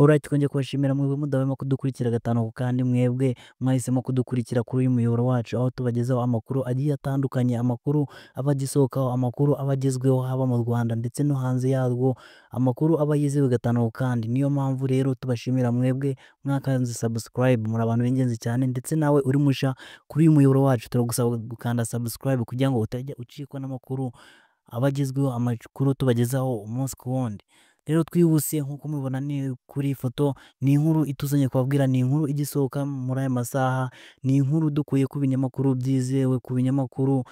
Alright, twongeye kubashimira mwebwe mudahwema kudukurikira gatanu kandi mwebwe mwahisemo kudukurikira kuri uyu muyoboro wacu, aho tubagezaho amakuru agiye atandukanye, amakuru aba agisohokaho, amakuru aba agezweho haba mu Rwanda ndetse no hanze yarwo, amakuru aba yizewe gatanu kandi. Niyo mpamvu rero tubashimira mwebwe mwakanze subscribe, muri abantu b'ingenzi cyane, ndetse nawe uri musha kuri uyu muyoboro wacu turagusaba gukanda subscribe kugira ngo utajya ucikwa n'amakuru aba agezweho, amakuru tubagezaho umunsi ku wundi. Rero twihuse nk'uko mubibona ni kuri iyi foto, ni inkuru ituzanye kubabwira, ni inkuru igisohoka muri aya masaha, ni inkuru dukuye ku binyamakuru byizewe, ku binyamakuru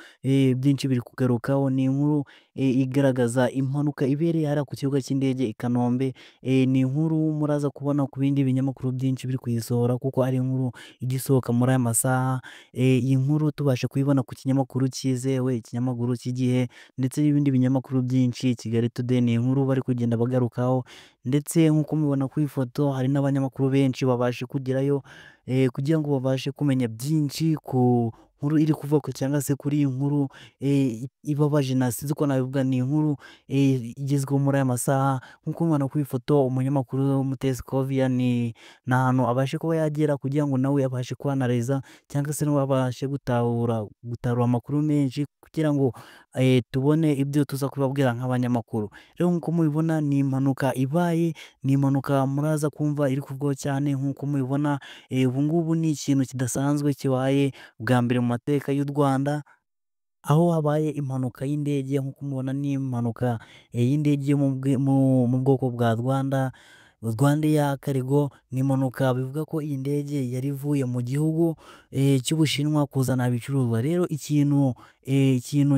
byinshi biri kugarukaho, ni inkuru igaragaza impanuka ibereye hariya ku kibuga cy'indege i Kanombe. Ni inkuru muraza kubona ku bindi binyamakuru byinshi biri kuyisohora kuko ari inkuru igisohoka muri aya masaha. Iyi nkuru tubasha kuyibona ku kinyamakuru cyizewe, ikinyamakuru cy'Igihe ndetse n'ibindi binyamakuru byinshi, Kigali Today. Ni inkuru bari kugenda bagarukaho, ndetse nk'uko mubibona ku ifoto hari n'abanyamakuru benshi babashe kugerayo kugira ngo babashe kumenya byinshi ku nkuru iri kuvuga cyangwa se kuri iyi nkuru ibabaje, sinzi uko nabivuga. Ni inkuru igezweho muri aya masaha. Nk'uko mubibona ku ifoto, umunyamakuru Mutesi Kovia ni ahantu abashe kuba yagera kugira ngo nawe abashe kwanariza cyangwa se nawe abashe gutahura amakuru menshi kugira ngo tubone ibyo tuza kubabwira nk'abanyamakuru. Rero nk'uko mubibona ni impanuka ibaye, ni impanuka muraza kumva iri kuvugwaho cyane. Nk'uko mubibona ubu ngubu ni ikintu kidasanzwe kibaye bwa mbere mu mateka y'u Rwanda, aho habaye impanuka y'indege. Nk'uko mubibona ni impanuka y'indege yo mu bwoko bwa Rwandair Cargo. Ni impanuka bivuga ko iyi ndege yari ivuye mu gihugu cy'Ubushinwa kuzana ibicuruzwa. Rero ikintu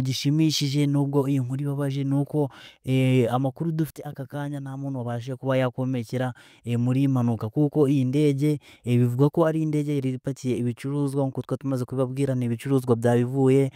gishimishije nubwo iyi nkuru ibabaje ni uko amakuru dufite aka kanya nta muntu wabasha kuba yakomerekera muri iyi mpanuka, kuko iyi ndege bivuga ko ari indege yari ipakiye ibicuruzwa. Nk'uko twari tumaze kubibabwira, ni ibicuruzwa byabivuye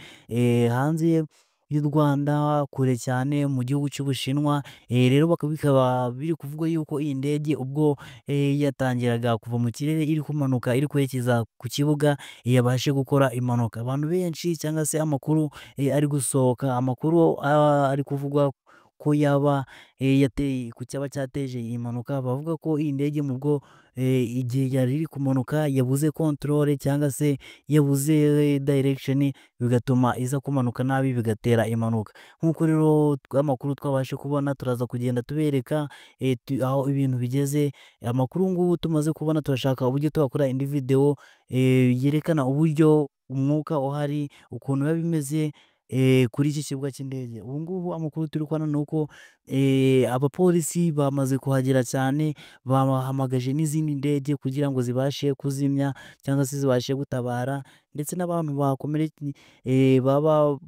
hanze y'u Rwanda kure cyane mu gihugu cy'Ubushinwa. Rero bikaba biri kuvugwa yuko iyi ndege ubwo yatangiraga kuva mu kirere iri kumanuka iri kwerekeza ku kibuga yabashe gukora impanuka. Abantu benshi cyangwa se amakuru ari gusohoka, amakuru ari kuvugwa ko yaba yateye ku cyaba cyateje iyi mpanuka, bavuga ko iyi ndege mu bwo igihe yari iri kumanuka yabuze control cyangwa se yabuze direction, bigatuma iza kumanuka nabi bigatera impanuka. Nk'uko rero amakuru twabashe kubona, turaza kugenda tubereka aho ibintu bigeze. Amakuru ngubu tumaze kubona, turashaka uburyo twakora indi video yerekana uburyo umwuka uhari, ukuntu biba bimeze kuri iki kibuga cy'indege. Ubu ngubu amakuru turi kubona ni uko abapolisi bamaze kuhagera cyane, bahamagaje n'izindi ndege kugira ngo zibashe kuzimya cyangwa se zibashe gutabara, ndetse n'abantu baba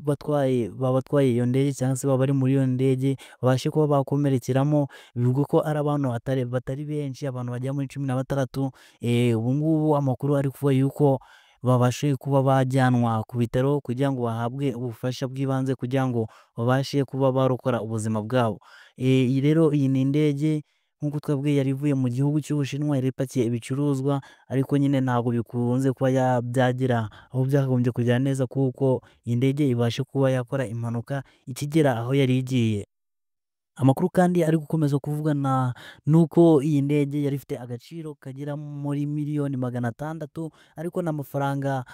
batwaye iyo ndege cyangwa se baba bari muri iyo ndege babashe kuba bakomerekeramo. Bivugwa ko ari abantu batari benshi, abantu bagera muri 16. Ubu ngubu amakuru ari kuvuga yuko babashe kuba bajyanwa ku bitaro kugira ngo bahabwe ubufasha bw'ibanze kugira ngo babashe kuba barokora ubuzima bwabo. Iyi ni indege nk'uko twabwiye yari ivuye mu gihugu cy'Ubushinwa, yari ipakiye ibicuruzwa, ariko nyine ntabwo bikunze kuba byagera aho byakagombye kugera neza, kuko iyi ndege ibashe kuba yakora impanuka ikigera aho yari igiye. Amakuru kandi ari gukomeza kuvugana nuko iyi ndege yari ifite agaciro kagera muri miliyoni 600, ariko n'amafaranga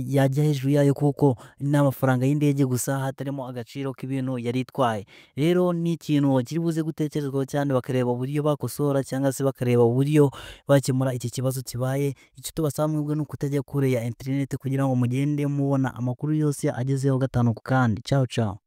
yajya hejuru yayo kuko ni amafaranga y'indege gusa hatarimo agaciro k'ibintu yari itwaye. Rero ni ikintu kiri buze gutekerezwaho cyane, bakareba uburyo bakosora cyangwa se bakareba uburyo bakemura iki kibazo kibaye. Icyo tubasaba mwebwe ni ukutajya kure ya internet kugira ngo mugende mubona amakuru yose agezeho gatanu ku kandi. Ciao ciao.